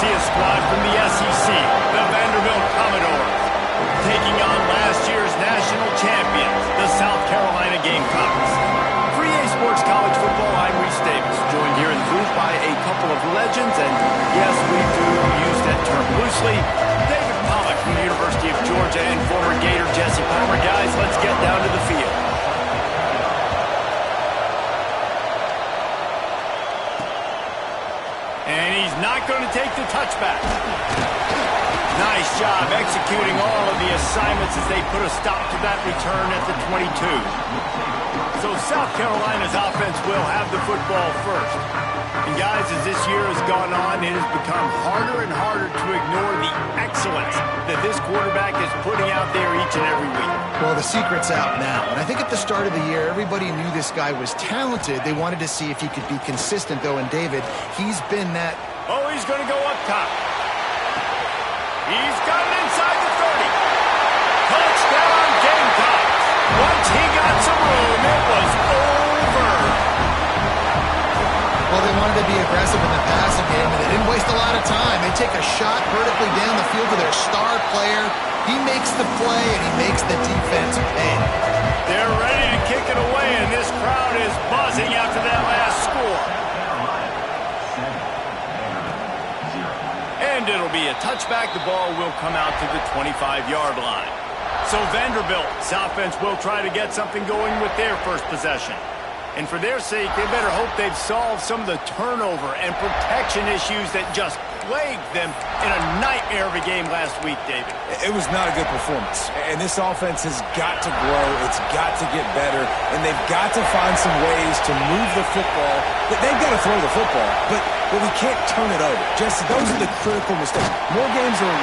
see a squad from the SEC, the Vanderbilt Commodores, taking on last year's national champions, the South Carolina Gamecocks. For EA Sports College Football, I'm Reese Davis, joined here in the booth by a couple of legends, and yes, we do use that term loosely. David Pollack from the University of Georgia and former Gator Jesse Palmer. Guys, let's get down to the field. And he's not going to take the touchback. Nice job executing all of the assignments as they put a stop to that return at the 22. So South Carolina's offense will have the football first. And guys, as this year has gone on, it has become harder and harder to ignore the excellence that this quarterback is putting out there each and every week. Well, the secret's out now. And I think at the start of the year, everybody knew this guy was talented. They wanted to see if he could be consistent, though. And David, he's been that. Oh, he's going to go up top. He's got it inside the 30. Touchdown, Gamecocks. Once he got some room, it was over. Well, they wanted to be aggressive in the passing game, and they didn't waste a lot of time. They take a shot vertically down the field to their star player. He makes the play, and he makes the defense pay. They're ready to kick it away, and this crowd is buzzing after that last score. And it'll be a touchback. The ball will come out to the 25-yard line. So Vanderbilt's offense will try to get something going with their first possession. And for their sake, they better hope they've solved some of the turnover and protection issues that just plagued them in a nightmare of a game last week, David. It was not a good performance. And this offense has got to grow. It's got to get better. And they've got to find some ways to move the football. They've got to throw the football, but we can't turn it over. Just those are the critical mistakes. More games are in.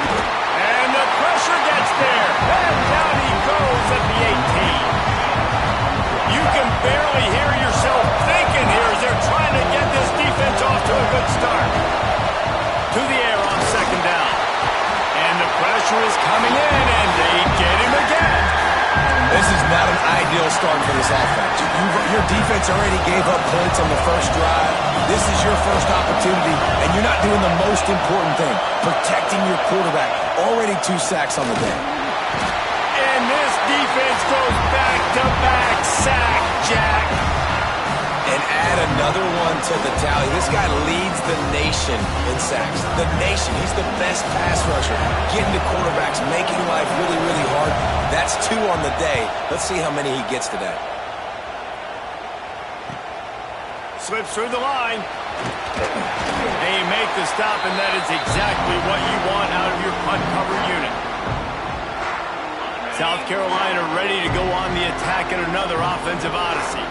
And the pressure gets there. And down he goes at the 18. You can barely hear yourself thinking here as they're trying to get this defense off to a good start. To the air on second down. And the pressure is coming in, and they get him again. This is not an ideal start for this offense. Your defense already gave up points on the first drive. This is your first opportunity, and you're not doing the most important thing, protecting your quarterback. Already 2 sacks on the day. And this defense goes back-to-back sack, Jack. And add another one to the tally. This guy leads the nation in sacks. The nation. He's the best pass rusher. Getting to quarterbacks, making life really, really hard. That's 2 on the day. Let's see how many he gets today. Slips through the line. They make the stop, and that is exactly what you want out of your punt cover unit. South Carolina ready to go on the attack in another offensive odyssey.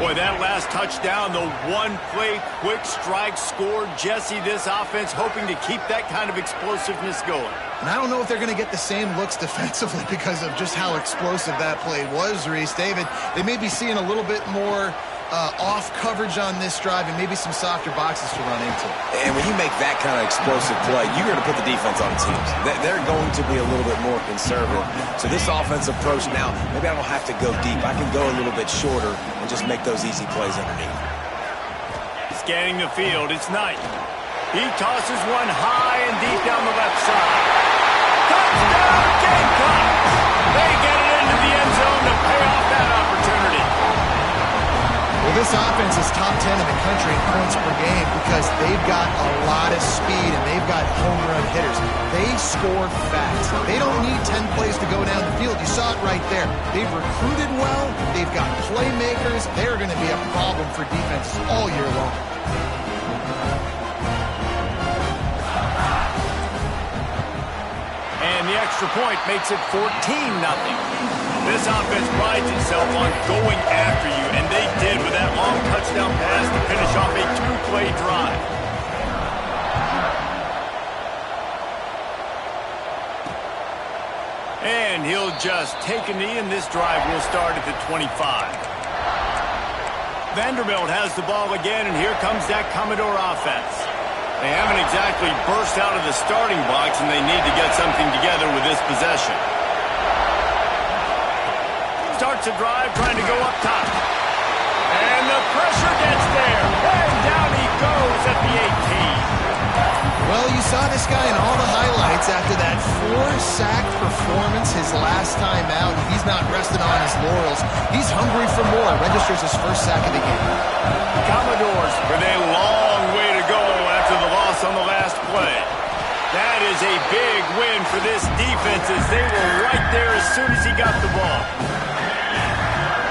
Boy, that last touchdown, the one-play quick strike score. Jesse, this offense hoping to keep that kind of explosiveness going. And I don't know if they're going to get the same looks defensively because of just how explosive that play was, Reese. David, they may be seeing a little bit more off coverage on this drive and maybe some softer boxes to run into. And when you make that kind of explosive play, you're going to put the defense on its heels. They're going to be a little bit more conservative. So this offensive approach now, maybe I don't have to go deep. I can go a little bit shorter and just make those easy plays underneath. Scanning the field, it's Knight. He tosses one high and deep down the left side. Touchdown, Gamecocks! They get it into the end zone to pay off that opportunity. Well, this offense is top 10 in the country in points per game because they've got a lot of speed and they've got home run hitters. They score fast. They don't need 10 plays to go down the field. You saw it right there. They've recruited well. They've got playmakers. They're going to be a problem for defenses all year long. And the extra point makes it 14-0. This offense prides itself on going after you, and they did with that long touchdown pass to finish off a 2-play drive. And he'll just take a knee, and this drive will start at the 25. Vanderbilt has the ball again, and here comes that Commodore offense. They haven't exactly burst out of the starting box, and they need to get something together with this possession. Starts a drive, trying to go up top. And the pressure gets there. And down he goes at the 18. Well, you saw this guy in all the highlights after that 4-sack performance his last time out. He's not resting on his laurels. He's hungry for more. Registers his first sack of the game. Commodores with a long way to go after the loss on the last play. That is a big win for this defense as they were right there as soon as he got the ball.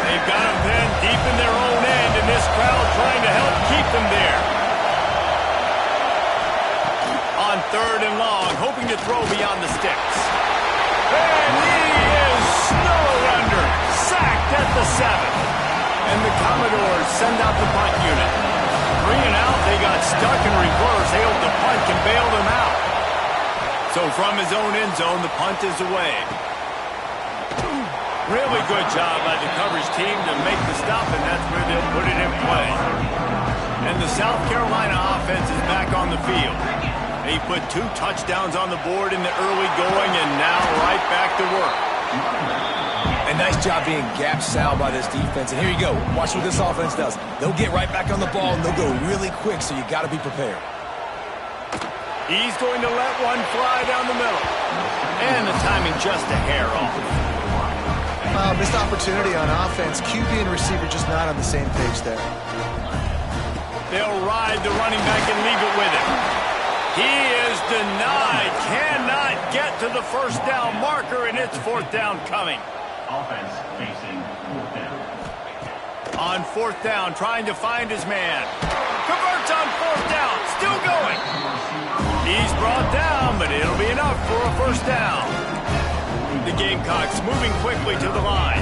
They've got him pinned deep in their own end, and this crowd trying to help keep them there. On 3rd and long, hoping to throw beyond the sticks. And he is snowed under, sacked at the 7. And the Commodores send out the punt unit. 3 and out, they got stuck in reverse. They hope the punt can bail them out. So from his own end zone, the punt is away. Really good job by the coverage team to make the stop, and that's where they'll put it in play. And the South Carolina offense is back on the field. They put 2 touchdowns on the board in the early going, and now right back to work. A nice job being gap-sound by this defense. And here you go. Watch what this offense does. They'll get right back on the ball, and they'll go really quick, so you got to be prepared. He's going to let one fly down the middle. And the timing just a hair off. Missed opportunity on offense. QB and receiver just not on the same page there. They'll ride the running back and leave it with him. He is denied. Cannot get to the first down marker, and it's 4th down coming. Offense facing 4th down. On 4th down, trying to find his man. Converts on 4th down. Still going. He's brought down, but it'll be enough for a first down. The Gamecocks moving quickly to the line.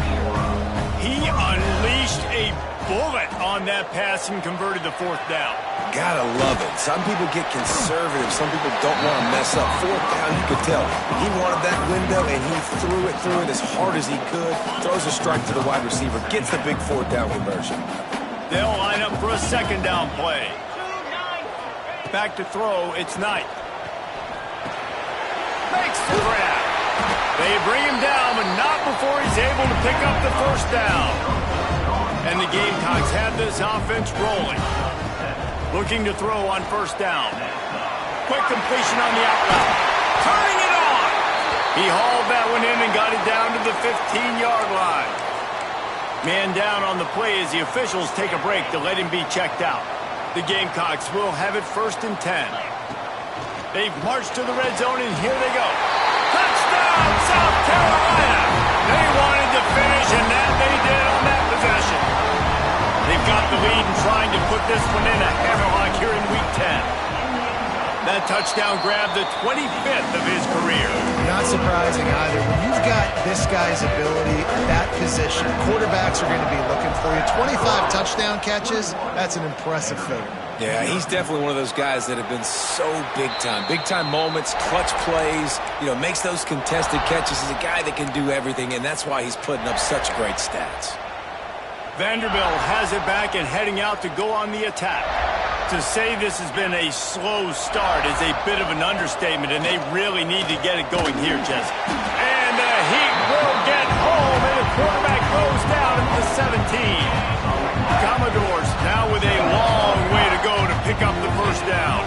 He unleashed a bullet on that pass and converted the 4th down. Gotta love it. Some people get conservative. Some people don't want to mess up. 4th down, you could tell. He wanted that window, and he threw it as hard as he could. Throws a strike to the wide receiver. Gets the big 4th down conversion. They'll line up for a 2nd down play. Back to throw, it's Knight. Makes the grab. They bring him down, but not before he's able to pick up the first down. And the Gamecocks have this offense rolling. Looking to throw on 1st down. Quick completion on the out route. Turning it on. He hauled that one in and got it down to the 15-yard line. Man down on the play as the officials take a break to let him be checked out. The Gamecocks will have it 1st and 10. They've marched to the red zone, and here they go. Touchdown, South Carolina! They wanted to finish, and that they did on that possession. They've got the lead and trying to put this one in a hammerlock here in Week 10. That touchdown grabbed the 25th of his career. Not surprising either. When you've got this guy's ability at that position, quarterbacks are going to be looking for you. 25 touchdown catches, that's an impressive figure. Yeah, he's definitely one of those guys that have been so big time. Big time moments, clutch plays, makes those contested catches. He's a guy that can do everything, and that's why he's putting up such great stats. Vanderbilt has it back and heading out to go on the attack. To say this has been a slow start is a bit of an understatement, and they really need to get it going here, Jesse. And the Heat will get home, and the quarterback goes down at the 17. Commodores now with a long way to go to pick up the first down.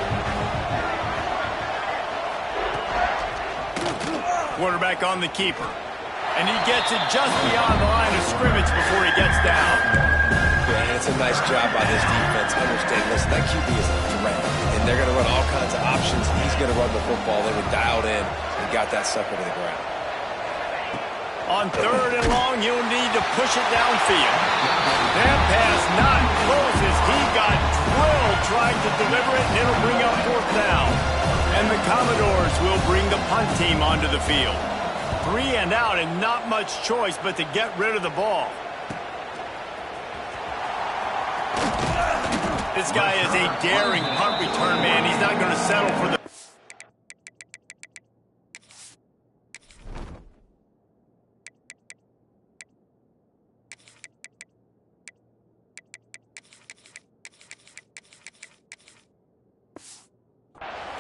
Quarterback on the keeper. And he gets it just beyond the line of scrimmage before he gets down. Yeah, and it's a nice job by this defense. Understand, listen, that QB is a threat. And they're going to run all kinds of options. He's going to run the football. They were dialed in and got that sucker to the ground. On 3rd and long, you'll need to push it downfield. That pass not close as he got drilled trying to deliver it, and it'll bring up 4th down. And the Commodores will bring the punt team onto the field. 3 and out, and not much choice but to get rid of the ball. This guy is a daring punt return man. He's not going to settle for the...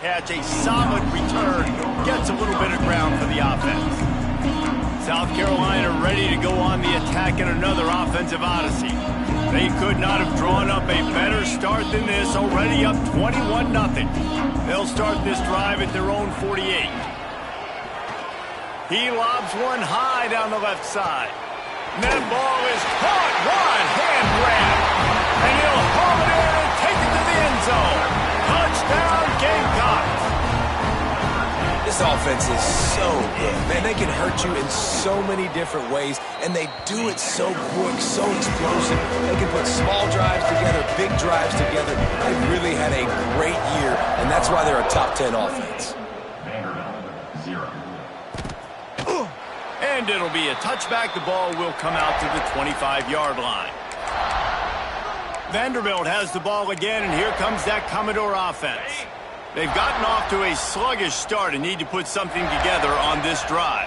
catch. A solid return. Gets a little bit of ground for the offense. South Carolina ready to go on the attack in another offensive odyssey. They could not have drawn up a better start in this, already up 21-0. They'll start this drive at their own 48. He lobs one high down the left side. And that ball is caught. One hand grab. And he'll haul it in and take it to the end zone. Touchdown, Gamecocks. This offense is so good. Man, they can hurt you in so many different ways, and they do it so quick, so explosive. They can put small drives together, big drives together. They've really had a great year, and that's why they're a top 10 offense. Vanderbilt, 0. And it'll be a touchback. The ball will come out to the 25-yard line. Vanderbilt has the ball again, and here comes that Commodore offense. They've gotten off to a sluggish start and need to put something together on this drive.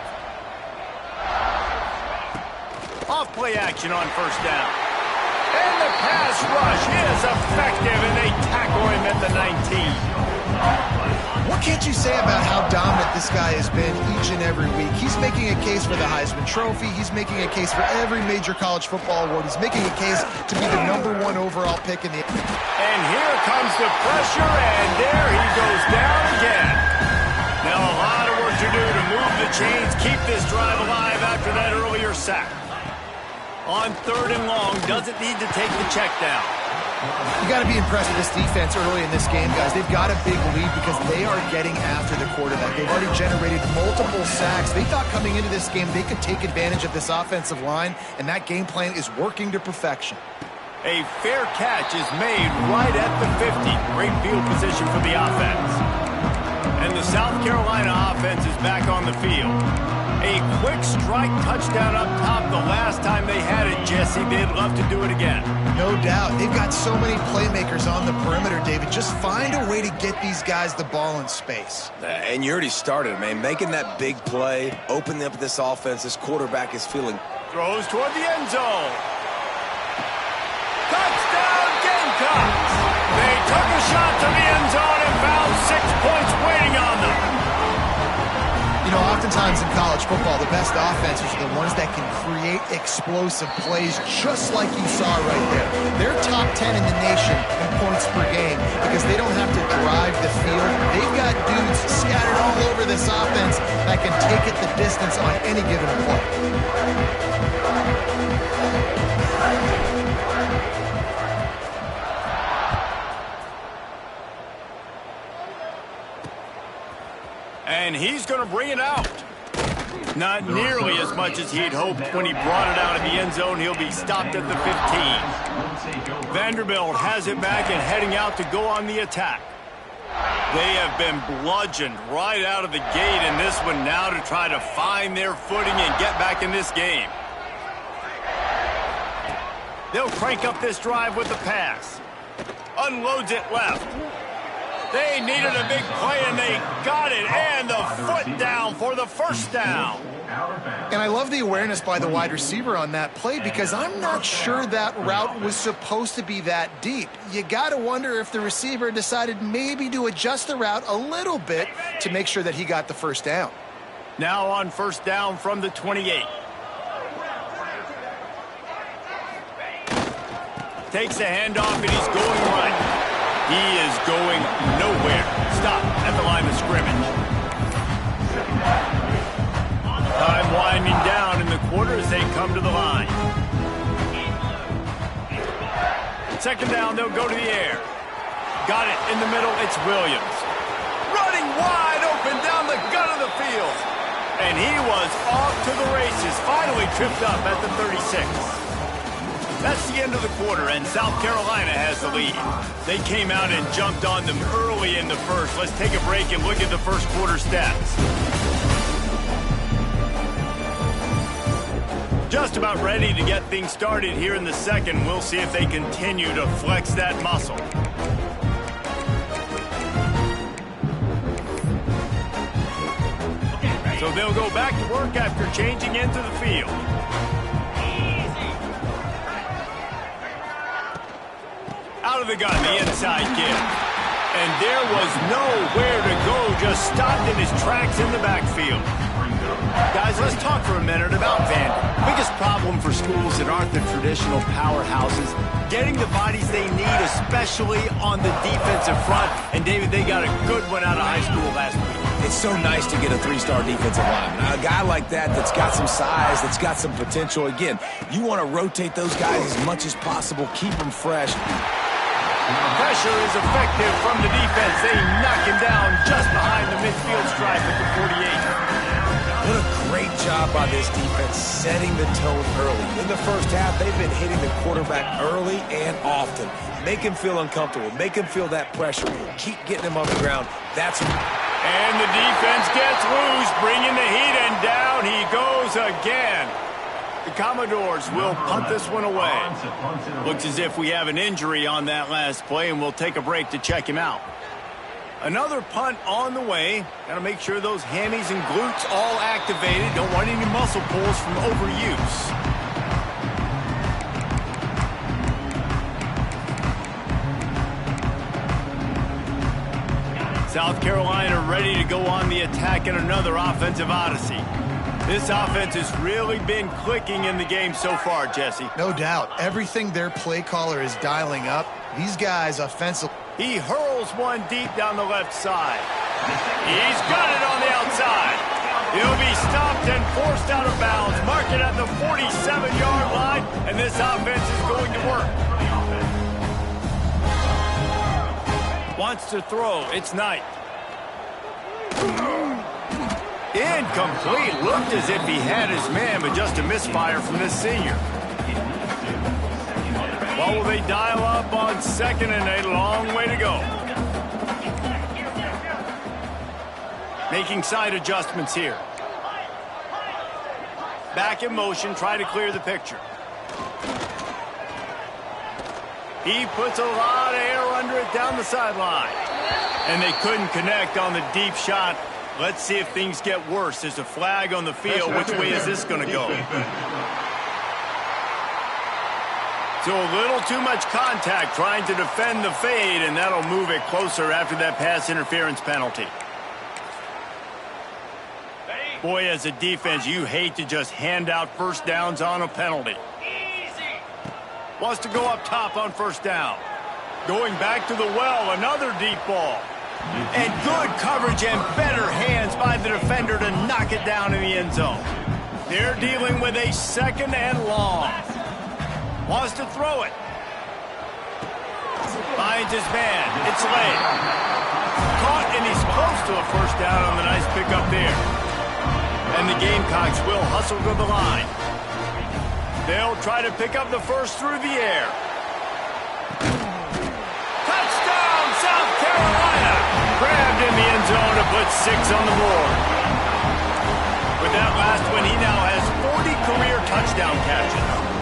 Off play action on first down. And the pass rush is effective, and they tackle him at the 19. What can't you say about how dominant this guy has been each and every week? He's making a case for the Heisman Trophy. He's making a case for every major college football award. He's making a case to be the #1 overall pick in the... And here comes the pressure, and there he goes down again. Now a lot of work to do to move the chains, keep this drive alive after that earlier sack. On 3rd and long, doesn't need to take the check down. You got to be impressed with this defense early in this game, guys. They've got a big lead because they are getting after the quarterback. They've already generated multiple sacks. They thought coming into this game they could take advantage of this offensive line, and that game plan is working to perfection. A fair catch is made right at the 50. Great field position for the offense. And the South Carolina offense is back on the field. A quick strike touchdown up top the last time they had it, Jesse. They'd love to do it again. No doubt. They've got so many playmakers on the perimeter, David. Just find a way to get these guys the ball in space. And you already started, man. Making that big play, opening up this offense, this quarterback is feeling... Throws toward the end zone. Touchdown, Gamecocks! They took a shot to the end zone and found 6 points waiting on them. You know, oftentimes in college football, the best offenses are the ones that can create explosive plays just like you saw right there. They're top 10 in the nation in points per game because they don't have to drive the field. They've got dudes scattered all over this offense that can take it the distance on any given play. And he's going to bring it out. Not nearly as much as he'd hoped when he brought it out of the end zone. He'll be stopped at the 15. Vanderbilt has it back and heading out to go on the attack. They have been bludgeoned right out of the gate in this one now to try to find their footing and get back in this game. They'll crank up this drive with the pass. Unloads it left. They needed a big play, and they got it, and the foot down for the first down. And I love the awareness by the wide receiver on that play because I'm not sure that route was supposed to be that deep. You got to wonder if the receiver decided maybe to adjust the route a little bit to make sure that he got the first down. Now on first down from the 28. Takes the handoff, and he's going right. He is going nowhere. Stop at the line of scrimmage. Time winding down in the quarter as they come to the line. Second down, they'll go to the air. Got it in the middle, it's Williams. Running wide open down the gut of the field. And he was off to the races, finally tripped up at the 36. That's the end of the quarter, and South Carolina has the lead. They came out and jumped on them early in the first. Let's take a break and look at the first quarter stats. Just about ready to get things started here in the second. We'll see if they continue to flex that muscle. So they'll go back to work after changing into the field. Out of the gun, the inside give. And there was nowhere to go, just stopped in his tracks in the backfield. Guys, let's talk for a minute about Vandy. Biggest problem for schools that aren't the traditional powerhouses getting the bodies they need, especially on the defensive front. And, David, they got a good one out of high school last week. It's so nice to get a three-star defensive lineman. A guy like that's got some size, that's got some potential. Again, you want to rotate those guys as much as possible, keep them fresh. Pressure is effective from the defense. They knock him down just behind the midfield stripe at the 48. What a great job by this defense setting the tone early. In the first half, they've been hitting the quarterback early and often. Make him feel uncomfortable. Make him feel that pressure. Keep getting him on the ground. And the defense gets loose, bringing the heat, and down he goes again. The Commodores will punt this one away. Looks as if we have an injury on that last play, and we'll take a break to check him out. Another punt on the way. Got to make sure those hammies and glutes all activated. Don't want any muscle pulls from overuse. South Carolina ready to go on the attack in another offensive odyssey. This offense has really been clicking in the game so far, Jesse. No doubt. Everything their play caller is dialing up, these guys offensively. He hurls one deep down the left side. He's got it on the outside. He'll be stopped and forced out of bounds. Mark it at the 47-yard line, and this offense is going to work. Wants to throw. It's Knight. Incomplete. Looked as if he had his man, but just a misfire from this senior. Well, will they dial up on second and a long way to go? Making side adjustments here. Back in motion, try to clear the picture. He puts a lot of air under it down the sideline. And they couldn't connect on the deep shot. Let's see if things get worse. There's a flag on the field. Which way is this going to go? So a little too much contact trying to defend the fade, and that'll move it closer after that pass interference penalty. Boy, as a defense, you hate to just hand out first downs on a penalty. Wants to go up top on first down. Going back to the well, another deep ball. And good coverage and better hands by the defender to knock it down in the end zone. They're dealing with a second and long. Wants to throw it. Finds his man. It's late. Caught, and he's close to a first down on the nice pickup there. And the Gamecocks will hustle to the line. They'll try to pick up the first through the air. Touchdown, South Carolina! Grabbed in the end zone to put 6 on the board. With that last one, he now has 40 career touchdown catches.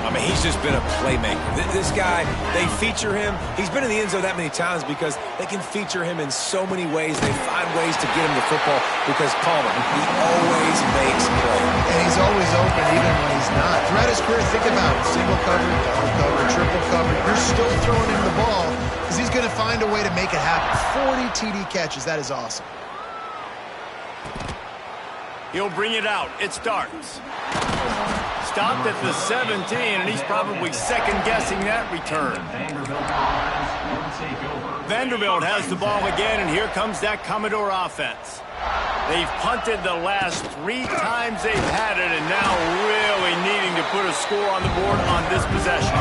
I mean, he's just been a playmaker. This guy, they feature him. He's been in the end zone that many times because they can feature him in so many ways. They find ways to get him the football because Palmer, he always makes plays. And he's always open even when he's not. Throughout his career, think about it. Single cover, double cover, triple cover. You're still throwing him the ball because he's going to find a way to make it happen. 40 TD catches. That is awesome. He'll bring it out. It starts. Stopped at the 17, and he's probably second-guessing that return. Vanderbilt has the ball again, and here comes that Commodore offense. They've punted the last 3 times they've had it, and now really needing to put a score on the board on this possession.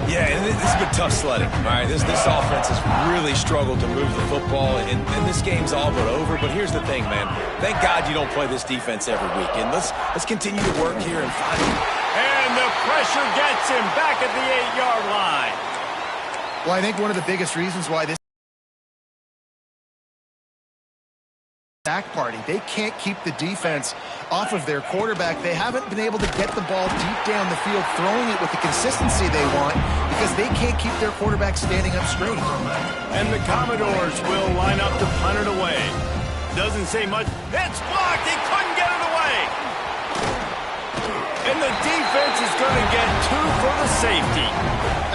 Yeah, and this has been tough sledding. All right, this offense has really struggled to move the football, and this game's all but over. But here's the thing, man. Thank God you don't play this defense every week. And let's continue to work here and find him. And the pressure gets him back at the 8-yard line. Well, I think one of the biggest reasons why this sack party, they can't keep the defense off of their quarterback. They haven't been able to get the ball deep down the field, throwing it with the consistency they want because they can't keep their quarterback standing up straight. And the Commodores will line up to punt it away. Doesn't say much. It's blocked. He couldn't get it away. And the defense is going to get 2 for the safety.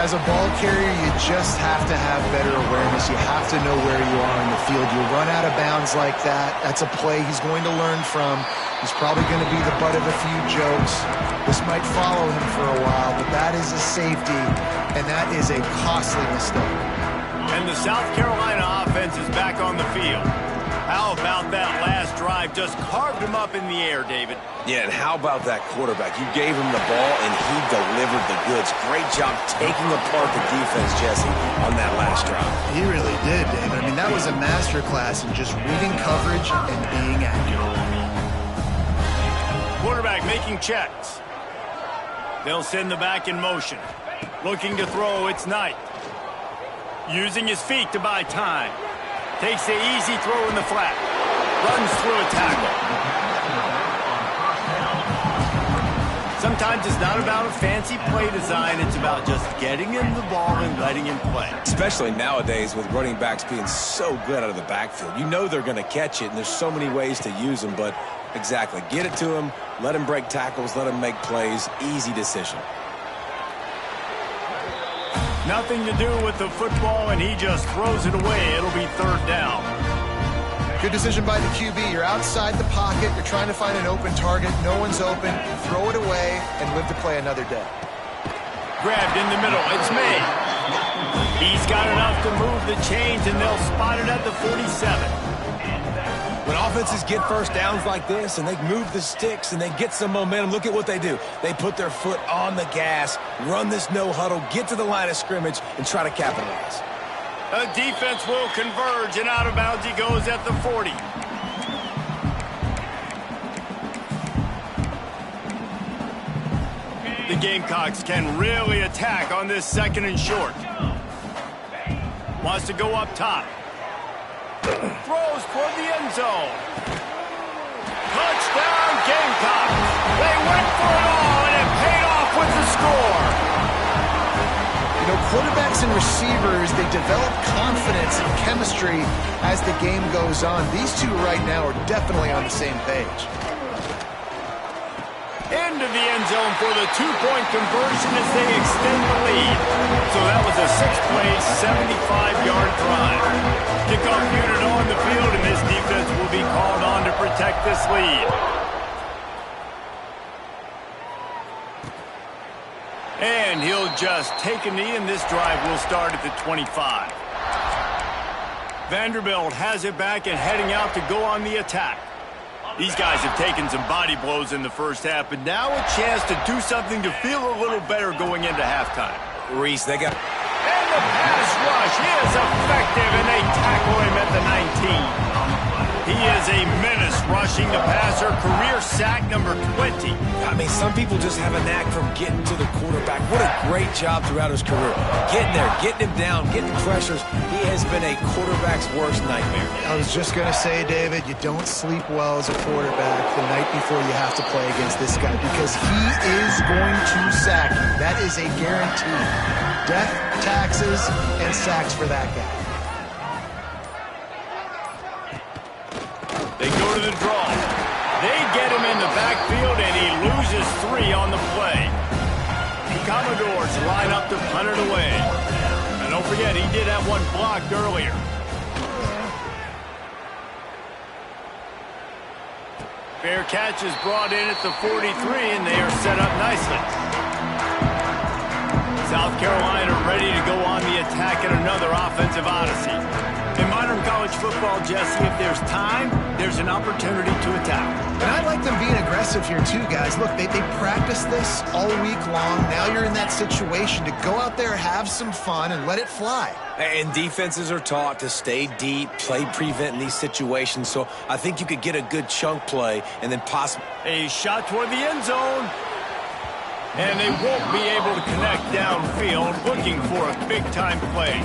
As a ball carrier, you just have to have better awareness. You have to know where you are in the field. You run out of bounds like that, that's a play he's going to learn from. He's probably going to be the butt of a few jokes. This might follow him for a while, but that is a safety, and that is a costly mistake. And the South Carolina offense is back on the field. How about that last drive? Just carved him up in the air, David. Yeah, and how about that quarterback? You gave him the ball, and he delivered the goods. Great job taking apart the defense, Jesse, on that last drive. He really did, David. I mean, that was a masterclass in just reading coverage and being accurate. Quarterback making checks. They'll send the back in motion. Looking to throw, it's Knight. Using his feet to buy time. Takes the easy throw in the flat. Runs through a tackle. Sometimes it's not about a fancy play design. It's about just getting him the ball and letting him play. Especially nowadays with running backs being so good out of the backfield. You know they're going to catch it, and there's so many ways to use them. But exactly, get it to him, let him break tackles, let him make plays. Easy decision. Nothing to do with the football, and he just throws it away. It'll be third down. Good decision by the QB. You're outside the pocket. You're trying to find an open target. No one's open. Throw it away and live to play another day. Grabbed in the middle. It's May. He's got enough to move the chains, and they'll spot it at the 47. When offenses get first downs like this and they move the sticks and they get some momentum, look at what they do. They put their foot on the gas, run this no huddle, get to the line of scrimmage, and try to capitalize. A defense will converge, and out of bounds he goes at the 40. The Gamecocks can really attack on this second and short. Wants to go up top. Throws toward the end zone. Touchdown, Gamecocks. They went for it all, and it paid off with the score. You know, quarterbacks and receivers, they develop confidence and chemistry as the game goes on. These two right now are definitely on the same page. Into the end zone for the two-point conversion as they extend the lead. So that was a 6-play, 75-yard drive. Kickoff unit on the field, and this defense will be called on to protect this lead. And he'll just take a knee, and this drive will start at the 25. Vanderbilt has it back and heading out to go on the attack. These guys have taken some body blows in the first half, but now a chance to do something to feel a little better going into halftime. Reese, they got... And the pass rush is effective, and they tackle him at the 19. He is a menace rushing the passer. Career sack number 20. I mean, some people just have a knack for getting to the quarterback. What a great job throughout his career. Getting there, getting him down, getting pressures. He has been a quarterback's worst nightmare. I was just going to say, David, you don't sleep well as a quarterback the night before you have to play against this guy because he is going to sack you. That is a guarantee. Death, taxes, and sacks for that guy. They go to the draw. They get him in the backfield, and he loses 3 on the play. The Commodores line up to punt it away. And don't forget, he did have one blocked earlier. Fair catch is brought in at the 43, and they are set up nicely. South Carolina ready to go on the attack in another offensive odyssey. In modern college football, Jesse, if there's time, there's an opportunity to attack. And I like them being aggressive here too, guys. Look, they practice this all week long. Now you're in that situation to go out there, have some fun, and let it fly. And defenses are taught to stay deep, play prevent in these situations. So I think you could get a good chunk play and then possibly... A shot toward the end zone. And they won't be able to connect downfield, looking for a big-time play.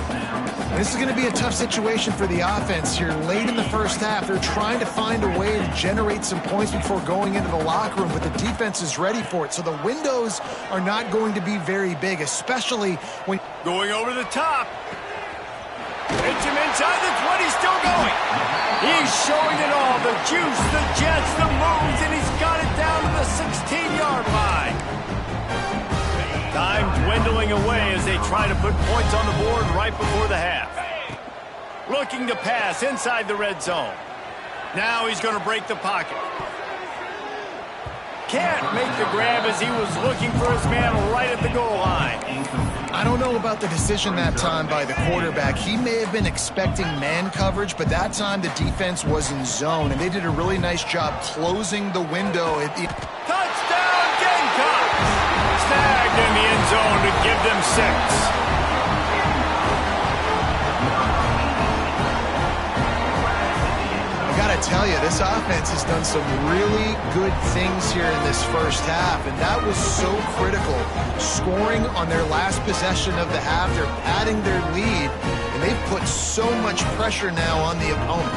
This is going to be a tough situation for the offense here. Late in the first half, they're trying to find a way to generate some points before going into the locker room, but the defense is ready for it. So the windows are not going to be very big, especially when... Going over the top. Hits him inside the 20, still going. He's showing it all, the juice, the jets, the moves, and he's got it down to the 16-yard line. Timed dwindling away as they try to put points on the board right before the half. Looking to pass inside the red zone. Now he's going to break the pocket. Can't make the grab as he was looking for his man right at the goal line. I don't know about the decision that time by the quarterback. He may have been expecting man coverage, but that time the defense was in zone, and they did a really nice job closing the window. Touchdown, Gamecocks! Snagged in the end zone to give them 6. I gotta tell you, this offense has done some really good things here in this first half, and that was so critical. Scoring on their last possession of the half, they're padding their lead, and they've put so much pressure now on the opponent.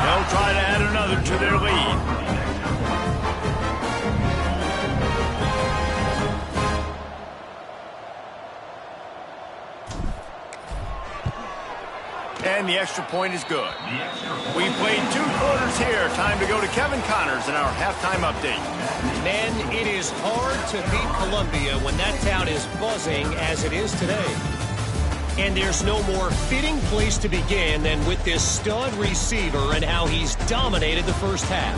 They'll try to add another to their lead. And the extra point is good. We played 2 quarters here. Time to go to Kevin Connors in our halftime update. Men, it is hard to beat Columbia when that town is buzzing as it is today. And there's no more fitting place to begin than with this stud receiver and how he's dominated the first half.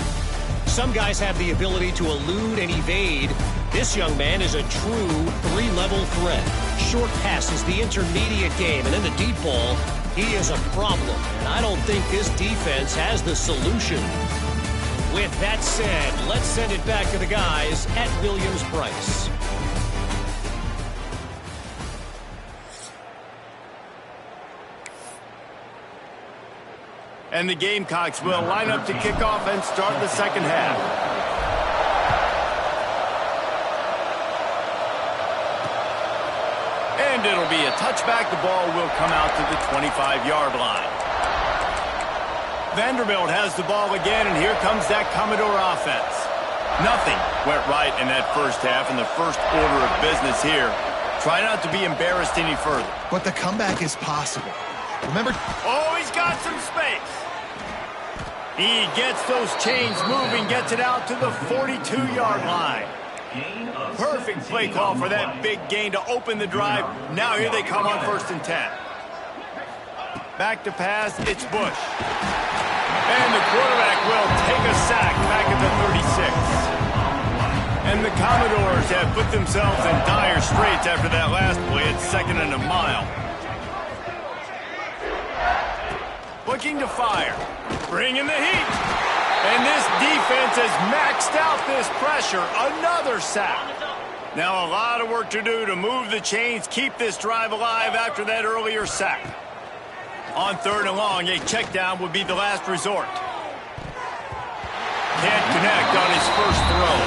Some guys have the ability to elude and evade. This young man is a true 3-level threat. Short passes, the intermediate game, and in the deep ball, he is a problem, and I don't think this defense has the solution. With that said, let's send it back to the guys at Williams-Brice. And the Gamecocks will line up to kick off and start the second half. And it'll be a touchback. The ball will come out to the 25-yard line. Vanderbilt has the ball again, and here comes that Commodore offense. Nothing went right in that first half, and the first order of business here. Try not to be embarrassed any further. But the comeback is possible. Remember... Oh, he's got some space. He gets those chains moving, gets it out to the 42-yard line. Perfect play call for that big gain to open the drive. Now here they come on 1st and 10. Back to pass, it's Bush. And the quarterback will take a sack back at the 36. And the Commodores have put themselves in dire straits after that last play at 2nd and a mile. Looking to fire. Bringing the heat. And this defense has maxed out this pressure. Another sack. Now a lot of work to do to move the chains, keep this drive alive after that earlier sack. On 3rd and long, a check down would be the last resort. Can't connect on his first throw.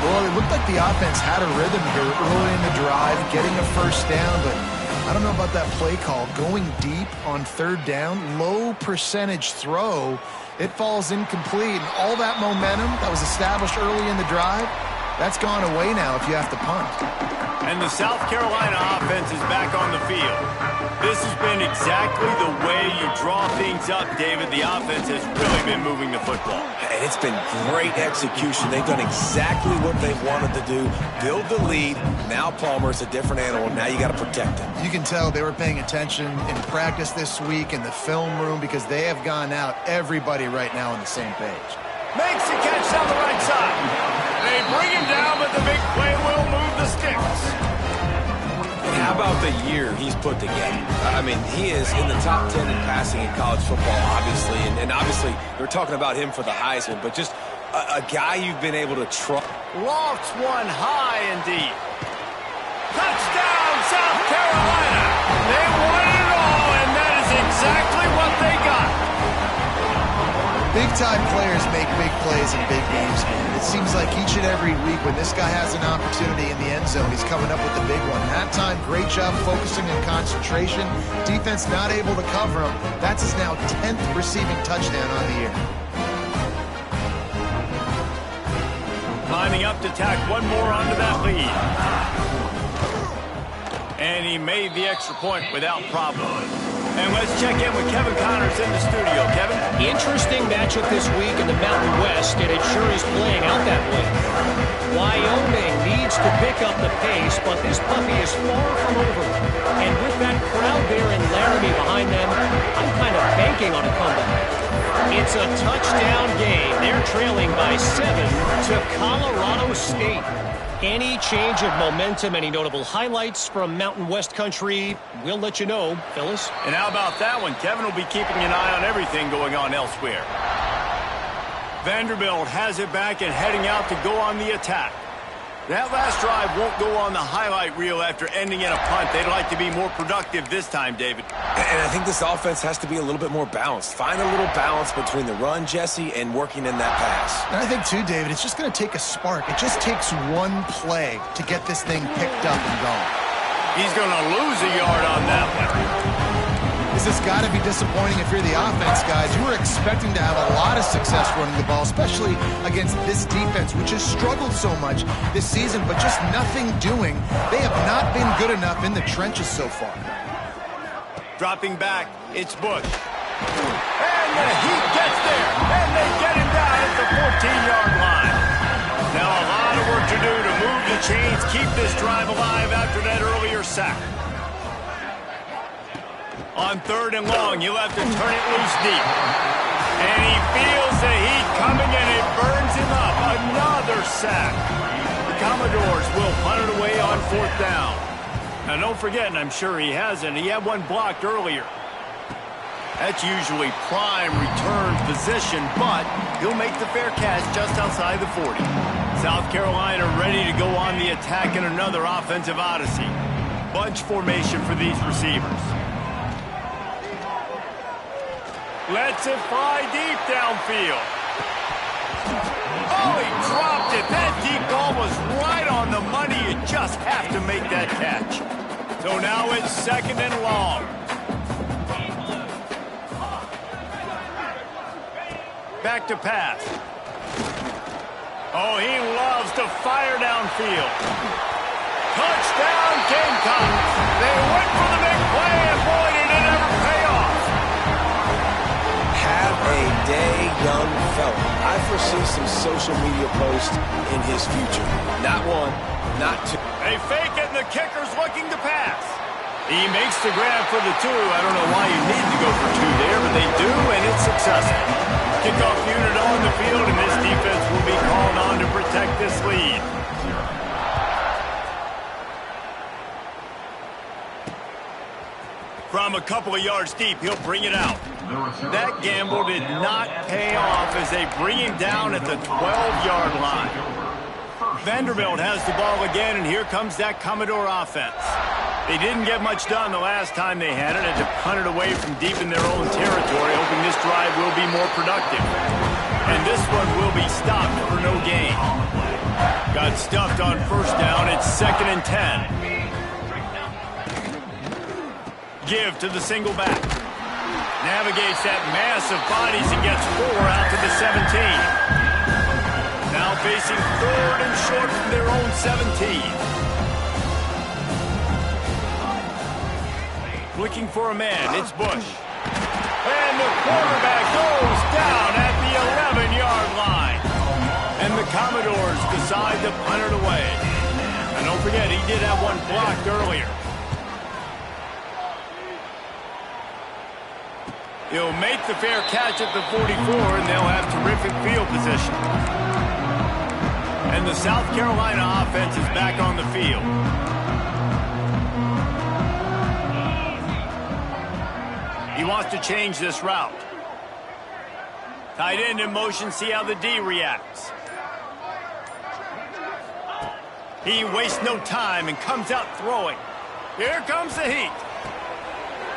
Well, it looked like the offense had a rhythm here early in the drive, getting a first down, but I don't know about that play call. Going deep on 3rd down, low percentage throw. It falls incomplete, and all that momentum that was established early in the drive, that's gone away now if you have to punt. And the South Carolina offense is back on the field. This has been exactly the way you draw things up, David. The offense has really been moving the football. And it's been great execution. They've done exactly what they wanted to do. Build the lead. Now Palmer's a different animal. Now you got to protect him. You can tell they were paying attention in practice this week in the film room because they have gone out, everybody right now on the same page. Makes the catch down the right side. They bring him down, but the big play will move the sticks. And how about the year he's put together? I mean, he is in the top 10 in passing in college football, obviously. And obviously, we're talking about him for the Heisman, but just a guy you've been able to trust. Lofts one high and deep. Touchdown, South Carolina. They won it all, and that is exactly what they got. Big-time players make big plays in big games. It seems like each and every week when this guy has an opportunity in the end zone, he's coming up with the big one. That time, great job focusing and concentration. Defense not able to cover him. That's his now 10th receiving touchdown on the year. Lining up to tack one more onto that lead. And he made the extra point without problem. And let's check in with Kevin Connors in the studio. Kevin? Interesting matchup this week in the Mountain West, and it sure is playing out that way. Wyoming needs to pick up the pace, but this puppy is far from over. And with that crowd there in Laramie behind them, I'm kind of banking on a comeback. It's a touchdown game. They're trailing by 7 to Colorado State. Any change of momentum, any notable highlights from Mountain West Country, we'll let you know, fellas. And how about that one? Kevin will be keeping an eye on everything going on elsewhere. Vanderbilt has it back and heading out to go on the attack. That last drive won't go on the highlight reel after ending in a punt. They'd like to be more productive this time, David. And I think this offense has to be a little bit more balanced. Find a little balance between the run, Jesse, and working in that pass. And I think, too, David, it's just going to take a spark. It just takes one play to get this thing picked up and going. He's going to lose a yard on that one. This has got to be disappointing if you're the offense, guys. You were expecting to have a lot of success running the ball, especially against this defense, which has struggled so much this season, but just nothing doing. They have not been good enough in the trenches so far. Dropping back, it's Bush. And the Heat gets there, and they get him down at the 14-yard line. Now a lot of work to do to move the chains, keep this drive alive after that earlier sack. On 3rd and long, he'll have to turn it loose deep. And he feels the heat coming, and it burns him up. Another sack. The Commodores will punt it away on 4th down. Now, don't forget, and I'm sure he hasn't, he had one blocked earlier. That's usually prime return position, but he'll make the fair catch just outside the 40. South Carolina ready to go on the attack in another offensive odyssey. Bunch formation for these receivers. Lets it fly deep downfield. Oh, he dropped it. That deep ball was right on the money. You just have to make that catch. So now it's 2nd and long. Back to pass. Oh, he loves to fire downfield. Touchdown, Gamecocks. They went for the big play, and boy, did it ever pay off. Have a day, young fella. I foresee some social media posts in his future. Not one, not two. They fake it, and the kicker's looking to pass. He makes the grab for the 2. I don't know why you need to go for 2 there, but they do, and it's successful. Kickoff unit on the field, and this defense will be called on to protect this lead. From a couple of yards deep, he'll bring it out. That gamble did not pay off as they bring him down at the 12-yard line. Vanderbilt has the ball again, and here comes that Commodore offense. They didn't get much done the last time they had it, and to punt it away from deep in their own territory, hoping this drive will be more productive. And this one will be stopped for no gain. Got stuffed on 1st down. It's 2nd and 10. Give to the single back. Navigates that mass of bodies and gets 4 out to the 17. Now facing 3rd and short from their own 17. Looking for a man, it's Bush. And the quarterback goes down at the 11-yard line. And the Commodores decide to punt it away. And don't forget, he did have one blocked earlier. He'll make the fair catch at the 44, and they'll have terrific field position. And the South Carolina offense is back on the field. He wants to change this route. Tight end in motion, see how the D reacts. He wastes no time and comes out throwing. Here comes the Heat.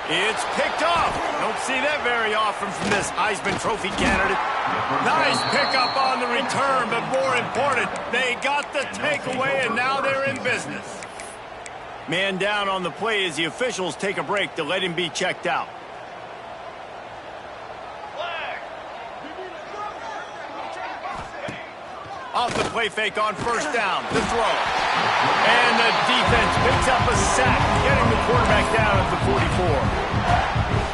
It's picked off. Don't see that very often from this Heisman Trophy candidate. Nice pickup on the return, but more important, they got the takeaway, and now they're in business. Man down on the play as the officials take a break to let him be checked out. Off the play fake on 1st down, the throw. And the defense picks up a sack, getting the quarterback down at the 44.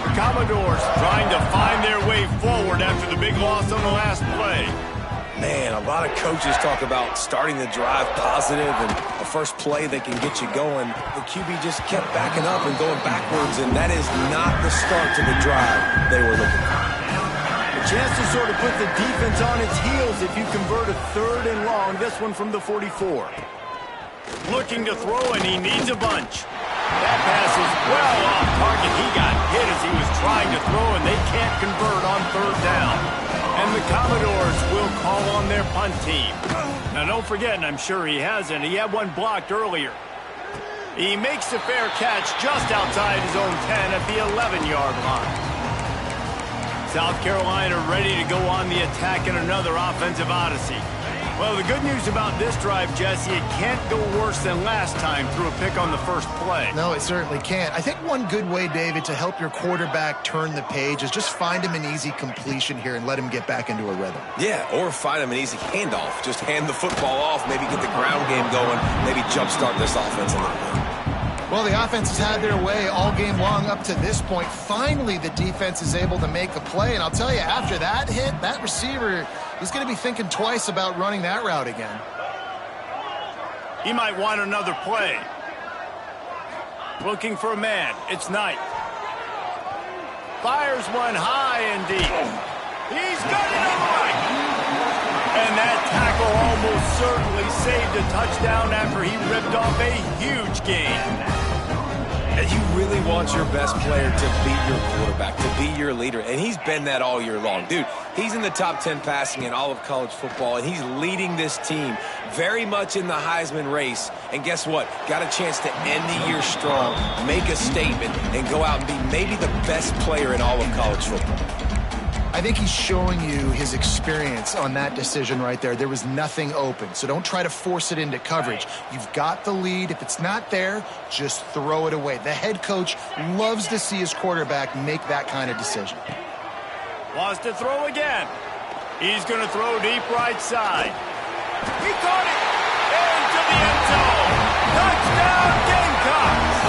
The Commodores trying to find their way forward after the big loss on the last play. Man, a lot of coaches talk about starting the drive positive and the first play that can get you going. The QB just kept backing up and going backwards, and that is not the start to the drive they were looking for. A chance to sort of put the defense on its heels if you convert a 3rd and long. This one from the 44. Looking to throw, and he needs a bunch. That pass is well off target. He got hit as he was trying to throw, and they can't convert on 3rd down. And the Commodores will call on their punt team. Now, don't forget, and I'm sure he hasn't, he had one blocked earlier. He makes the fair catch just outside his own 10 at the 11-yard line. South Carolina ready to go on the attack in another offensive odyssey. Well, the good news about this drive, Jesse, it can't go worse than last time through a pick on the first play. No, it certainly can't. I think one good way, David, to help your quarterback turn the page is just find him an easy completion here and let him get back into a rhythm. Yeah, or find him an easy handoff. Just hand the football off, maybe get the ground game going, maybe jumpstart this offense a little bit. Well, the offense has had their way all game long up to this point. Finally, the defense is able to make a play. And I'll tell you, after that hit, that receiver is going to be thinking twice about running that route again. He might want another play. Looking for a man. It's Knight. Fires one high and deep. He's got it all right. And that tackle almost certainly saved a touchdown after he ripped off a huge gain. And you really want your best player to be your quarterback, to be your leader. And he's been that all year long. Dude, he's in the top 10 passing in all of college football, and he's leading this team very much in the Heisman race. And guess what? Got a chance to end the year strong, make a statement, and go out and be maybe the best player in all of college football. I think he's showing you his experience on that decision right there. There was nothing open, so don't try to force it into coverage. You've got the lead. If it's not there, just throw it away. The head coach loves to see his quarterback make that kind of decision. Wants to throw again. He's going to throw deep right side. He caught it into the end zone. Touchdown, Gamecocks!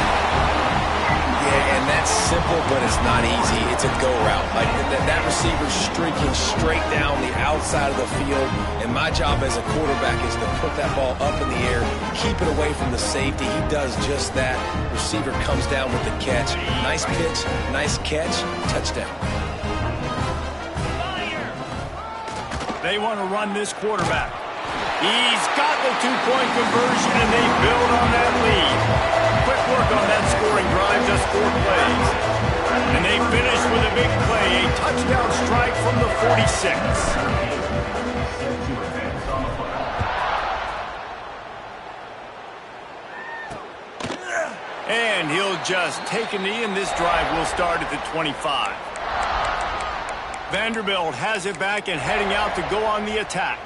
Yeah, and that's simple, but it's not easy. It's a go route. Like that receiver's streaking straight down the outside of the field, and my job as a quarterback is to put that ball up in the air, keep it away from the safety. He does just that. Receiver comes down with the catch. Nice pitch, nice catch, touchdown. They want to run this quarterback. He's got the two-point conversion, and they build on that lead. Quick work on that scoring drive, just 4 plays. And they finish with a big play, a touchdown strike from the 46. And he'll just take a knee, and this drive will start at the 25. Vanderbilt has it back and heading out to go on the attack.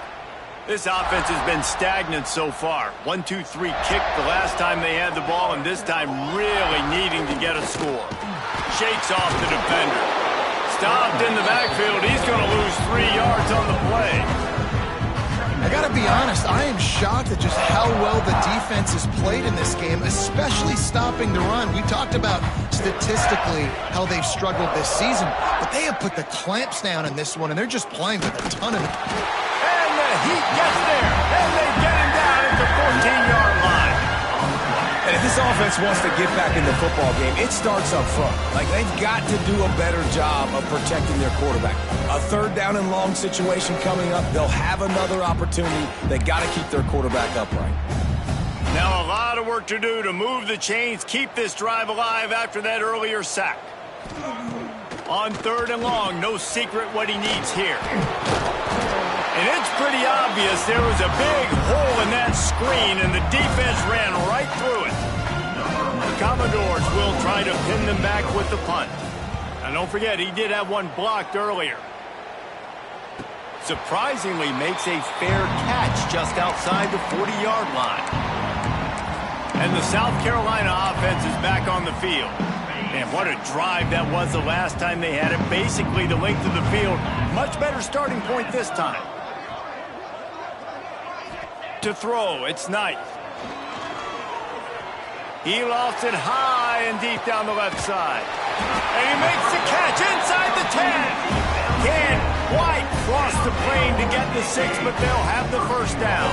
This offense has been stagnant so far. 1-2-3 kick the last time they had the ball, and this time really needing to get a score. Shakes off the defender. Stopped in the backfield. He's going to lose 3 yards on the play. I got to be honest, I am shocked at just how well the defense has played in this game, especially stopping the run. We talked about statistically how they've struggled this season, but they have put the clamps down in this one, and they're just playing with a ton of it. He gets there, and they get him down at the 14-yard line. And if this offense wants to get back in the football game, it starts up front. Like, they've got to do a better job of protecting their quarterback. A 3rd down and long situation coming up. They'll have another opportunity. They got to keep their quarterback upright. Now a lot of work to do to move the chains, keep this drive alive after that earlier sack. On 3rd and long, no secret what he needs here. And it's pretty obvious there was a big hole in that screen, and the defense ran right through it. The Commodores will try to pin them back with the punt. And don't forget, he did have one blocked earlier. Surprisingly makes a fair catch just outside the 40-yard line. And the South Carolina offense is back on the field. And what a drive that was the last time they had it. Basically the length of the field. Much better starting point this time. To throw, it's Knight. He lost it high and deep down the left side. And he makes the catch inside the 10. Can't quite across the plane to get the 6, but they'll have the first down.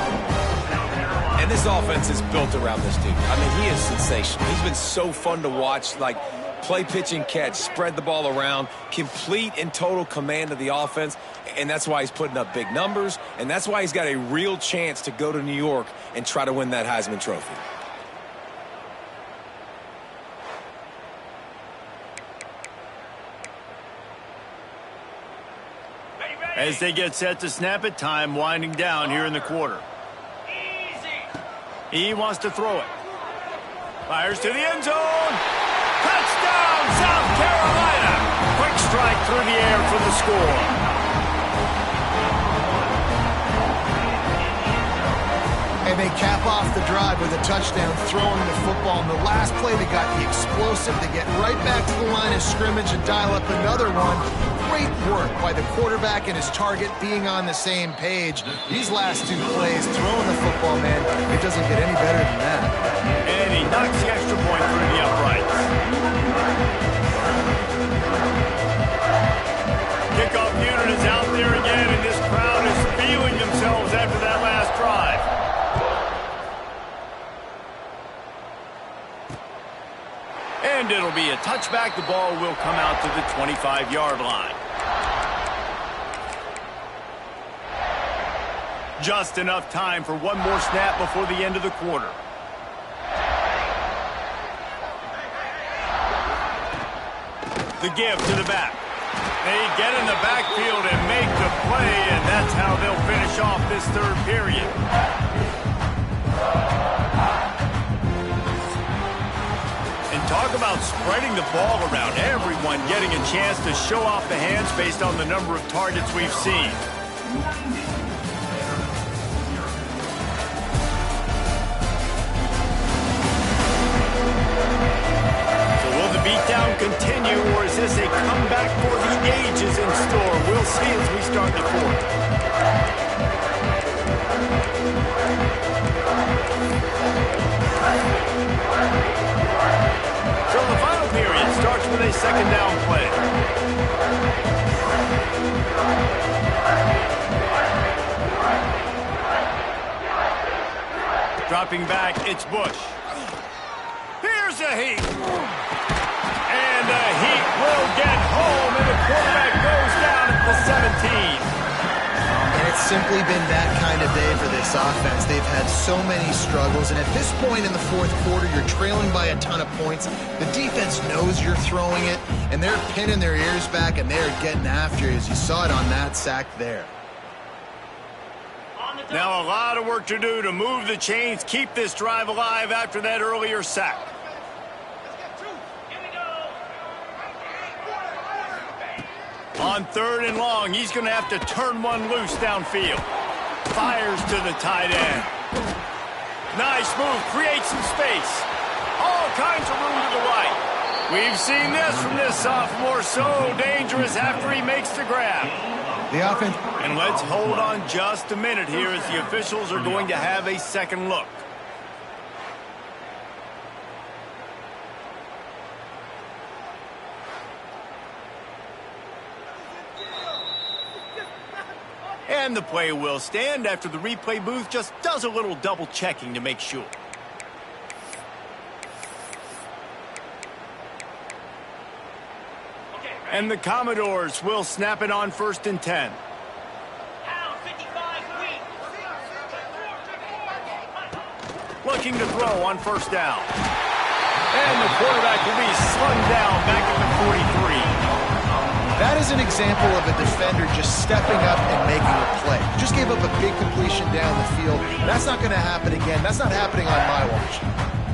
And this offense is built around this dude. I mean, he is sensational. He's been so fun to watch, like play, pitch, and catch, spread the ball around, complete and total command of the offense, and that's why he's putting up big numbers, and that's why he's got a real chance to go to New York and try to win that Heisman Trophy. As they get set to snap it, time winding down here in the quarter. He wants to throw it. Fires to the end zone. Touchdown, South Carolina. Quick strike through the air for the score. And they cap off the drive with a touchdown, throwing the football. In the last play, they got the explosive to get right back to the line of scrimmage and dial up another one. Great work by the quarterback and his target being on the same page. These last two plays, throwing the football, man, it doesn't get any better than that. And he knocks the extra point through the uprights. Kickoff unit is out there again, and this crowd is feeling themselves after that last drive. And it'll be a touchback. The ball will come out to the 25-yard line. Just enough time for one more snap before the end of the quarter. The give to the back. They get in the backfield and make the play, and that's how they'll finish off this third period. Talk about spreading the ball around. Everyone getting a chance to show off the hands based on the number of targets we've seen. So will the beatdown continue, or is this a comeback for the ages in store? We'll see as we start the fourth. So the final period starts with a second down play. Dropping back, it's Bush. Here's a heat. And the heat will get home, and the quarterback goes down at the 17. And it's simply been that kind of day for this offense. They've had so many struggles, and at this point in the fourth quarter, you're trailing by a ton of points. The defense knows you're throwing it, and they're pinning their ears back, and they're getting after you, as you saw it on that sack there. Now a lot of work to do to move the chains, keep this drive alive after that earlier sack. On third and long, he's going to have to turn one loose downfield. Fires to the tight end. Nice move, creates some space. All kinds of room to the right. We've seen this from this sophomore, so dangerous after he makes the grab. The offense. And let's hold on just a minute here as the officials are going to have a second look. And the play will stand after the replay booth just does a little double checking to make sure. And the Commodores will snap it on 1st and 10. Looking to throw on first down. And the quarterback will be slung down back at the 43. That is an example of a defender just stepping up and making a play. Just gave up a big completion down the field. That's not going to happen again. That's not happening on my watch.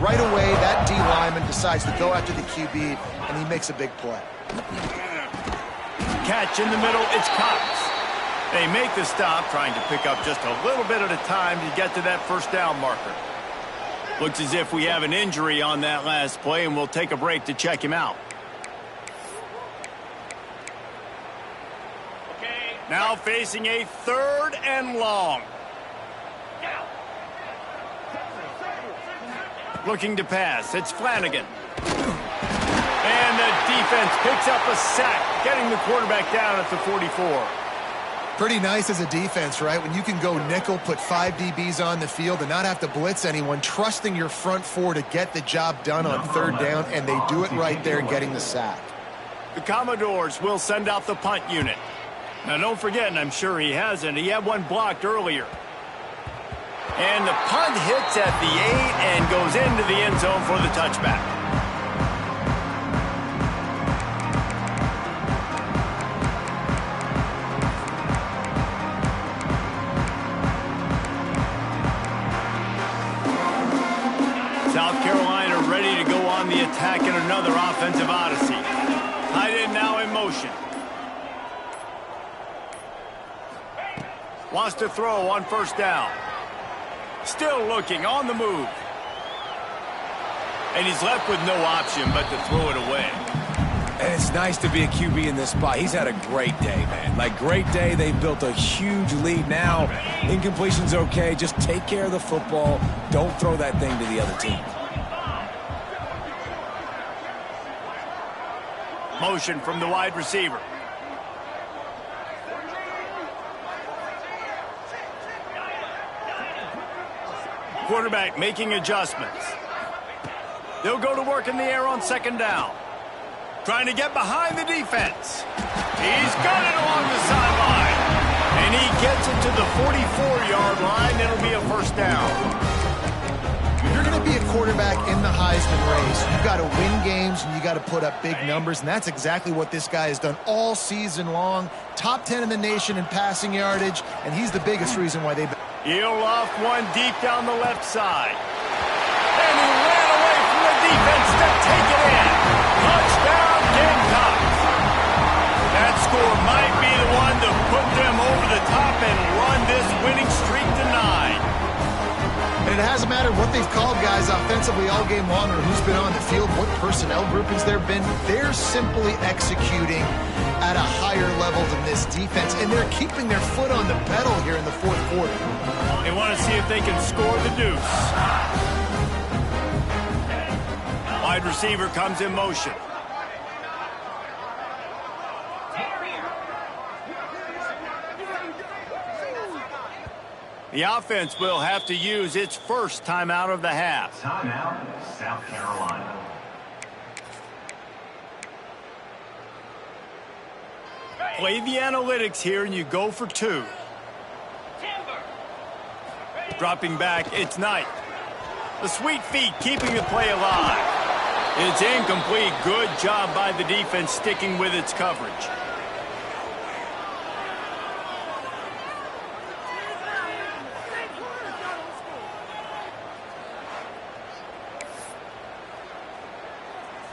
Right away, that D lineman decides to go after the QB, and he makes a big play. Catch in the middle, it's Cox. They make the stop, trying to pick up just a little bit at a time to get to that first down marker. Looks as if we have an injury on that last play, and we'll take a break to check him out. Now facing a third and long. Looking to pass, it's Flanagan. And the defense picks up a sack, getting the quarterback down at the 44. Pretty nice as a defense, right? When you can go nickel, put 5 DBs on the field and not have to blitz anyone, trusting your front four to get the job done on third down, and they do it right there, getting the sack. The Commodores will send out the punt unit. Now, don't forget, and I'm sure he hasn't, he had one blocked earlier. And the punt hits at the 8 and goes into the end zone for the touchback. South Carolina ready to go on the attack in another offensive odyssey. Tight end now in motion. Wants to throw on first down. Still looking on the move. And he's left with no option but to throw it away. And it's nice to be a QB in this spot. He's had a great day, man. Like, great day. They've built a huge lead now. Incompletion's okay. Just take care of the football. Don't throw that thing to the other team. Motion from the wide receiver. Quarterback making adjustments. They'll go to work in the air on second down. Trying to get behind the defense. He's got it along the sideline. And he gets it to the 44-yard line. It'll be a first down. If you're going to be a quarterback in the Heisman race, you've got to win games and you got to put up big numbers, and that's exactly what this guy has done all season long. Top 10 in the nation in passing yardage, and he's the biggest reason why they've... He'll off one deep down the left side. And he ran away from the defense to take it in. Touchdown, Gamecocks. That score might be the one to put them over the top and run this winning streak to 9. And it hasn't mattered what they've called guys offensively all game long or who's been on the field, what personnel groupings there have been. They're simply executing at a higher level than this defense, and they're keeping their foot on the pedal here in the fourth quarter. They want to see if they can score the deuce. Wide receiver comes in motion. The offense will have to use its first timeout of the half. Timeout, South Carolina. Play the analytics here, and you go for 2. Dropping back, it's Knight. The sweet feet keeping the play alive. It's incomplete. Good job by the defense sticking with its coverage.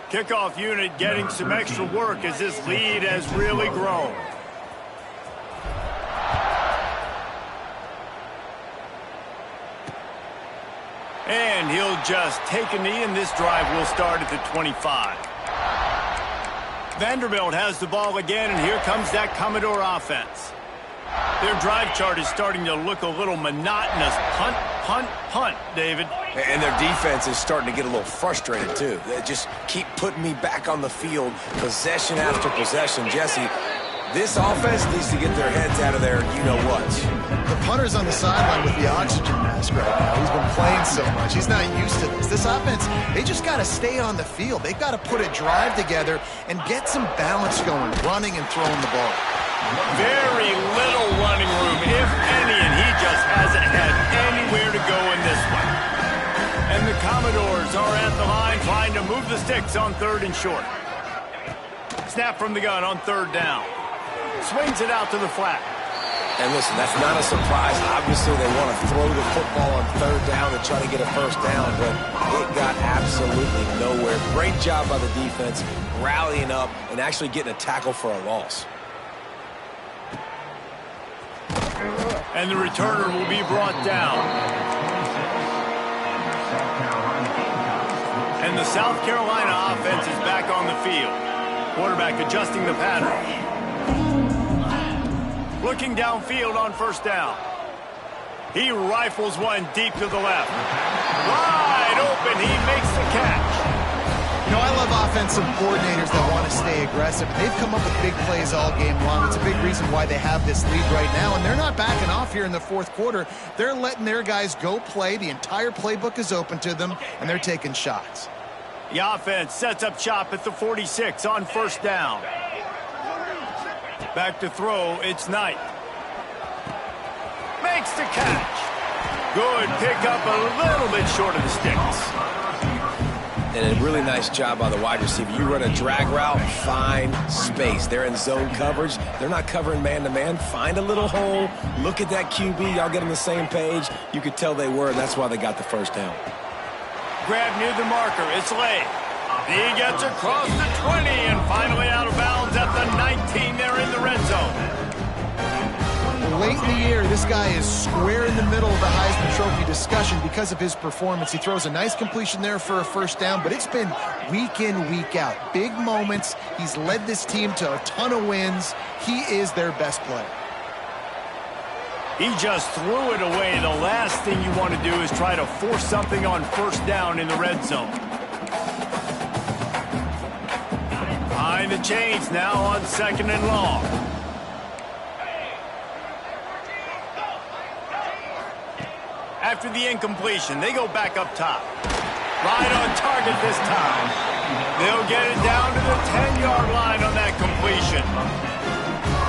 Kickoff unit getting some extra work as this lead has really grown. And he'll just take a knee, and this drive will start at the 25. Vanderbilt has the ball again, and here comes that Commodore offense. Their drive chart is starting to look a little monotonous. Punt, punt, punt, David. And their defense is starting to get a little frustrated, too. They just keep putting me back on the field, possession after possession. Jesse, this offense needs to get their heads out of there, you-know-what. The punter's on the sideline with the oxygen mask right now. He's been playing so much. He's not used to this. This offense, they just got to stay on the field. They've got to put a drive together and get some balance going, running and throwing the ball. Very little running room, if any, and he just hasn't had anywhere to go in this one. And the Commodores are at the line trying to move the sticks on 3rd and short. Snap from the gun on 3rd down. Swings it out to the flat. And listen, that's not a surprise. Obviously, they want to throw the football on 3rd down and try to get a first down, but it got absolutely nowhere. Great job by the defense, rallying up and actually getting a tackle for a loss. And the returner will be brought down. And the South Carolina offense is back on the field. Quarterback adjusting the pattern. Looking downfield on 1st down. He rifles one deep to the left. Wide open, he makes the catch. You know, I love defensive coordinators that want to stay aggressive. They've come up with big plays all game long. It's a big reason why they have this lead right now, and they're not backing off here in the fourth quarter. They're letting their guys go play. The entire playbook is open to them, and they're taking shots. The offense sets up shop at the 46 on first down. Back to throw, it's Knight. Makes the catch. Good pickup, a little bit short of the sticks. And a really nice job by the wide receiver. You run a drag route, find space. They're in zone coverage. They're not covering man-to-man. Find a little hole. Look at that QB. Y'all get on the same page. You could tell they were, and that's why they got the first down. Grab near the marker. It's Lay. He gets across the 20 and finally out of bounds at the 19. They're in the red zone. Late in the year, this guy is square in the middle of the Heisman Trophy discussion because of his performance. He throws a nice completion there for a first down, but it's been week in, week out. Big moments. He's led this team to a ton of wins. He is their best player. He just threw it away. The last thing you want to do is try to force something on first down in the red zone. Behind the chains now on second and long. After the incompletion, they go back up top. Right on target this time. They'll get it down to the 10-yard line on that completion.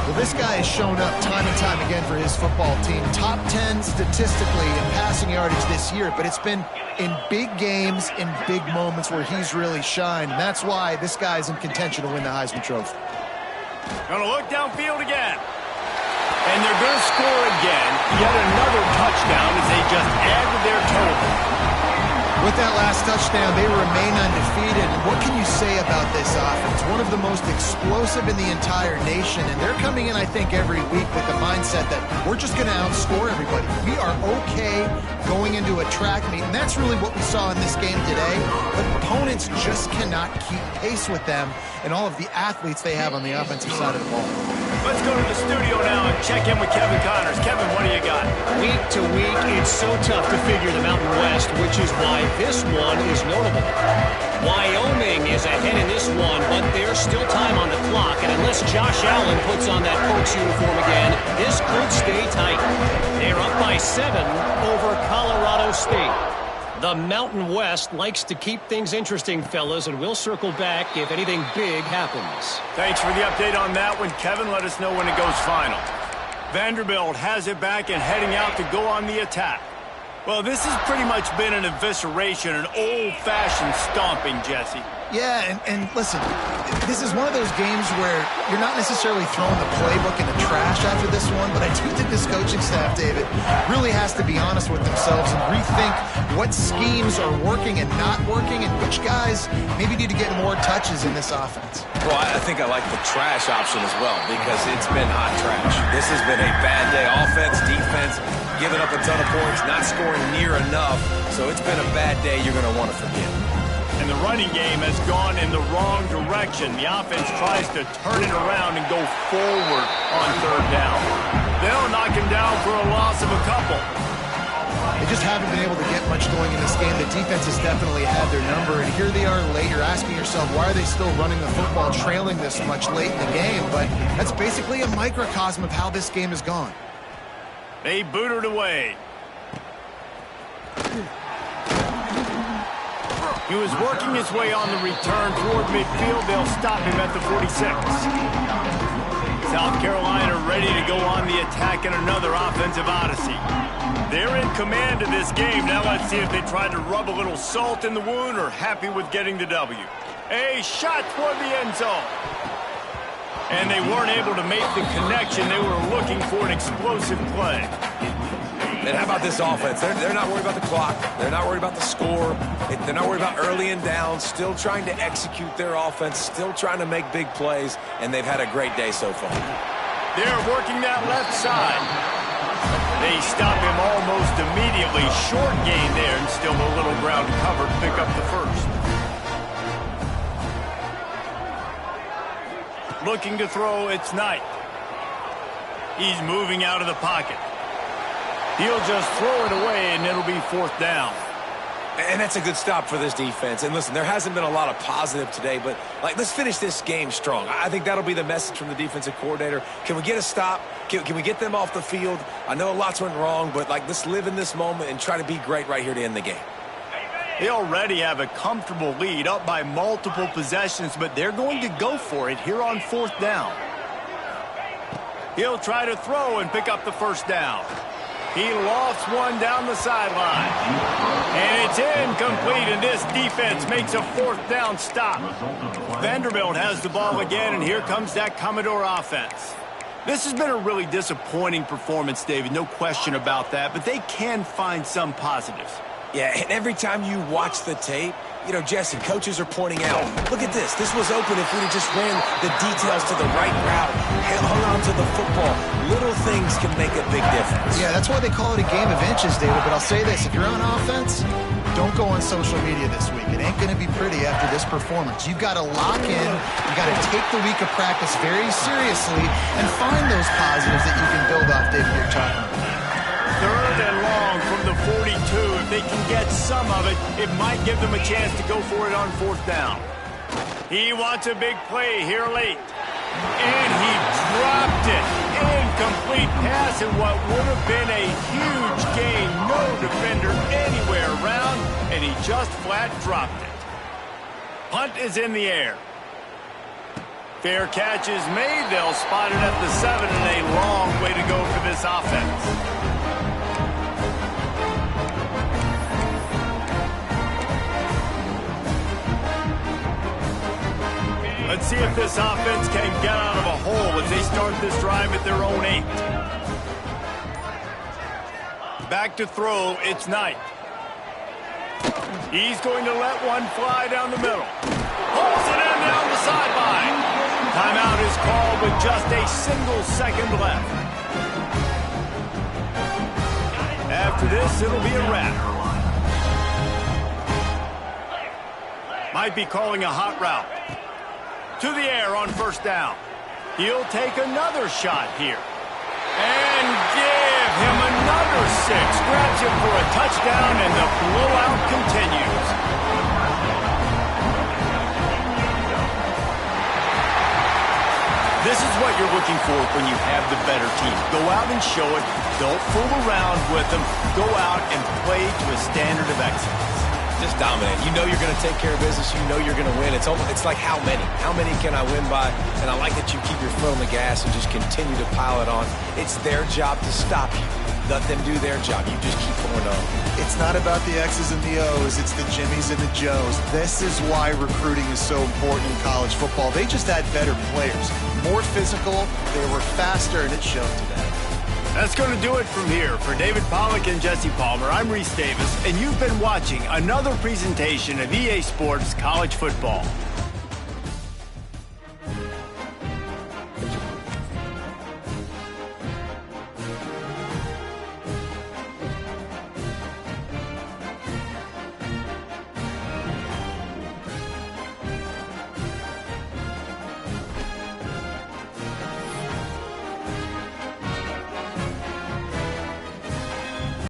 Well, this guy has shown up time and time again for his football team. Top 10 statistically in passing yardage this year, but it's been in big games, in big moments where he's really shined. And that's why this guy's in contention to win the Heisman Trophy. Gonna look downfield again. And they're going to score again. Yet another touchdown as they just add to their total. With that last touchdown, they remain undefeated. And what can you say about this offense? One of the most explosive in the entire nation. And they're coming in, I think, every week with the mindset that we're just going to outscore everybody. We are okay going into a track meet. And that's really what we saw in this game today. But opponents just cannot keep pace with them and all of the athletes they have on the offensive side of the ball. Let's go to the studio now and check in with Kevin Connors. Kevin, what do you got? Week to week, it's so tough to figure the Mountain West, which is why this one is notable. Wyoming is ahead in this one, but there's still time on the clock, and unless Josh Allen puts on that Colts uniform again, this could stay tight. They're up by 7 over Colorado State. The Mountain West likes to keep things interesting, fellas, and we'll circle back if anything big happens. Thanks for the update on that one, Kevin. Let us know when it goes final. Vanderbilt has it back and heading out to go on the attack. Well, this has pretty much been an evisceration, an old-fashioned stomping, Jesse. Yeah, and listen, this is one of those games where you're not necessarily throwing the playbook in the trash after this one, but I do think this coaching staff, David, really has to be honest with themselves and rethink what schemes are working and not working and which guys maybe need to get more touches in this offense. Well, I think I like the trash option as well because it's been hot trash. This has been a bad day. Offense, defense, giving up a ton of points, not scoring near enough. So it's been a bad day you're going to want to forget. And the running game has gone in the wrong direction. The offense tries to turn it around and go forward on third down. They'll knock him down for a loss of a couple. They just haven't been able to get much going in this game. The defense has definitely had their number, and here they are late. You're asking yourself, why are they still running the football, trailing this much late in the game? But that's basically a microcosm of how this game has gone. They boot it away. He was working his way on the return toward midfield. They'll stop him at the 46. South Carolina ready to go on the attack in another offensive odyssey. They're in command of this game. Now let's see if they try to rub a little salt in the wound or happy with getting the W. A shot toward the end zone. And they weren't able to make the connection. They were looking for an explosive play. And how about this offense? They're not worried about the clock. They're not worried about the score. They're not worried about early and down. Still trying to execute their offense. Still trying to make big plays. And they've had a great day so far. They're working that left side. They stop him almost immediately. Short gain there and still a little ground covered. Pick up the first. Looking to throw, it's Knight. He's moving out of the pocket. He'll just throw it away, and it'll be fourth down. And that's a good stop for this defense. And listen, there hasn't been a lot of positive today, but let's finish this game strong. I think that'll be the message from the defensive coordinator. Can we get a stop? Can we get them off the field? I know lots went wrong, but let's live in this moment and try to be great right here to end the game. They already have a comfortable lead, up by multiple possessions, but they're going to go for it here on 4th down. He'll try to throw and pick up the first down. He lofts one down the sideline. And it's incomplete, and this defense makes a 4th down stop. Vanderbilt has the ball again, and here comes that Commodore offense. This has been a really disappointing performance, David, no question about that, but they can find some positives. Yeah, and every time you watch the tape, Jesse, coaches are pointing out, look at this. This was open if we'd have just ran the details to the right route, hung on to the football. Little things can make a big difference. Yeah, that's why they call it a game of inches, David. But I'll say this, if you're on offense, don't go on social media this week. It ain't going to be pretty after this performance. You've got to lock in. You've got to take the week of practice very seriously and find those positives that you can build off, David, you're talking about. 3rd and long from the 42. If they can get some of it, it might give them a chance to go for it on 4th down. He wants a big play here late. And he dropped it. Incomplete pass in what would have been a huge gain. No defender anywhere around, and he just flat dropped it. Punt is in the air. Fair catch is made. They'll spot it at the 7, and a long way to go for this offense. Let's see if this offense can get out of a hole as they start this drive at their own 8. Back to throw, it's Knight. He's going to let one fly down the middle. Pulls it in down the sideline. Timeout is called with just a single second left. After this, it'll be a wrap. Might be calling a hot route. To the air on 1st down. He'll take another shot here. And give him another 6. Grabs him for a touchdown, and the blowout continues. This is what you're looking for when you have the better team. Go out and show it. Don't fool around with them. Go out and play to a standard of excellence. Just dominate. You know you're going to take care of business. You know you're going to win. It's like how many? How many can I win by? And I like that you keep your foot on the gas and just continue to pile it on. It's their job to stop you. Let them do their job. You just keep going on. It's not about the X's and the O's. It's the Jimmies and the Joes. This is why recruiting is so important in college football. They just had better players. More physical. They were faster, and it showed today. That's going to do it from here. For David Pollack and Jesse Palmer, I'm Reese Davis, and you've been watching another presentation of EA Sports College Football.